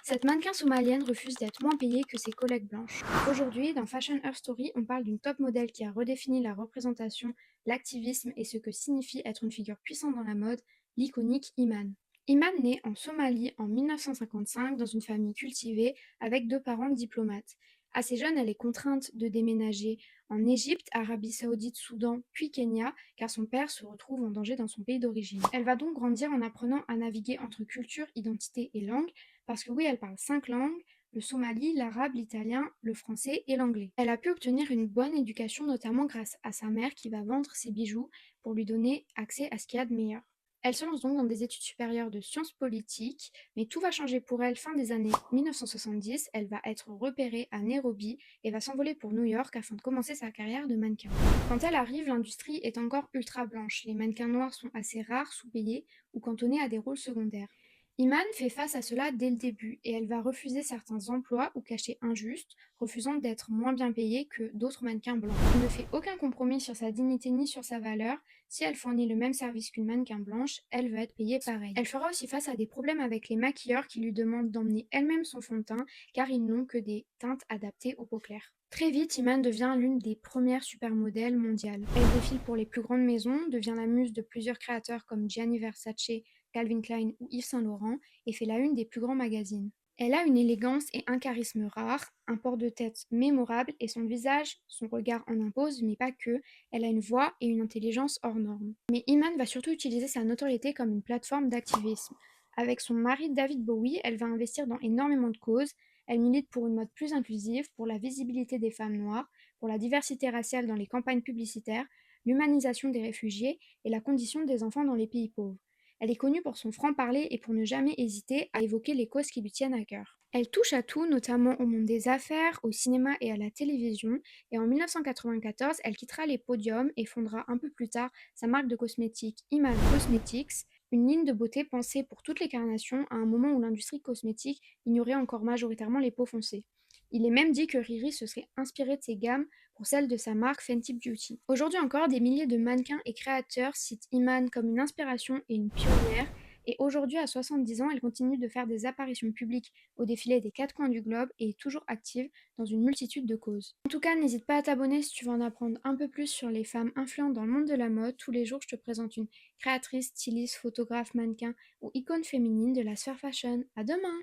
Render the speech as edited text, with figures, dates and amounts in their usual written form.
Cette mannequin somalienne refuse d'être moins payée que ses collègues blanches. Aujourd'hui, dans Fashion Her Story, on parle d'une top modèle qui a redéfini la représentation, l'activisme et ce que signifie être une figure puissante dans la mode, l'iconique Iman. Iman naît en Somalie en 1955 dans une famille cultivée avec deux parents diplomates. Assez jeune, elle est contrainte de déménager en Égypte, Arabie Saoudite, Soudan, puis Kenya, car son père se retrouve en danger dans son pays d'origine. Elle va donc grandir en apprenant à naviguer entre culture, identité et langue, parce que oui, elle parle 5 langues, le somali, l'arabe, l'italien, le français et l'anglais. Elle a pu obtenir une bonne éducation notamment grâce à sa mère qui va vendre ses bijoux pour lui donner accès à ce qu'il y a de meilleur. Elle se lance donc dans des études supérieures de sciences politiques, mais tout va changer pour elle fin des années 1970. Elle va être repérée à Nairobi et va s'envoler pour New York afin de commencer sa carrière de mannequin. Quand elle arrive, l'industrie est encore ultra blanche. Les mannequins noirs sont assez rares, sous-payés ou cantonnés à des rôles secondaires. Iman fait face à cela dès le début et elle va refuser certains emplois ou cachets injustes, refusant d'être moins bien payée que d'autres mannequins blancs. Elle ne fait aucun compromis sur sa dignité ni sur sa valeur. Si elle fournit le même service qu'une mannequin blanche, elle veut être payée pareil. Elle fera aussi face à des problèmes avec les maquilleurs qui lui demandent d'emmener elle-même son fond de teint car ils n'ont que des teintes adaptées aux peaux claires. Très vite, Iman devient l'une des premières supermodèles mondiales. Elle défile pour les plus grandes maisons, devient la muse de plusieurs créateurs comme Gianni Versace, Calvin Klein ou Yves Saint Laurent et fait la une des plus grands magazines. Elle a une élégance et un charisme rares, un port de tête mémorable et son visage, son regard en impose, mais pas que. Elle a une voix et une intelligence hors normes. Mais Iman va surtout utiliser sa notoriété comme une plateforme d'activisme. Avec son mari David Bowie, elle va investir dans énormément de causes. Elle milite pour une mode plus inclusive, pour la visibilité des femmes noires, pour la diversité raciale dans les campagnes publicitaires, l'humanisation des réfugiés et la condition des enfants dans les pays pauvres. Elle est connue pour son franc-parler et pour ne jamais hésiter à évoquer les causes qui lui tiennent à cœur. Elle touche à tout, notamment au monde des affaires, au cinéma et à la télévision, et en 1994, elle quittera les podiums et fondera un peu plus tard sa marque de cosmétiques Iman Cosmetics, une ligne de beauté pensée pour toutes les carnations à un moment où l'industrie cosmétique ignorait encore majoritairement les peaux foncées. Il est même dit que Riri se serait inspirée de ces gammes pour celle de sa marque Fenty Beauty. Aujourd'hui encore, des milliers de mannequins et créateurs citent Iman comme une inspiration et une pionnière, et aujourd'hui, à 70 ans, elle continue de faire des apparitions publiques au défilé des quatre coins du globe et est toujours active dans une multitude de causes. En tout cas, n'hésite pas à t'abonner si tu veux en apprendre un peu plus sur les femmes influentes dans le monde de la mode. Tous les jours, je te présente une créatrice, styliste, photographe, mannequin ou icône féminine de la sphère fashion. À demain!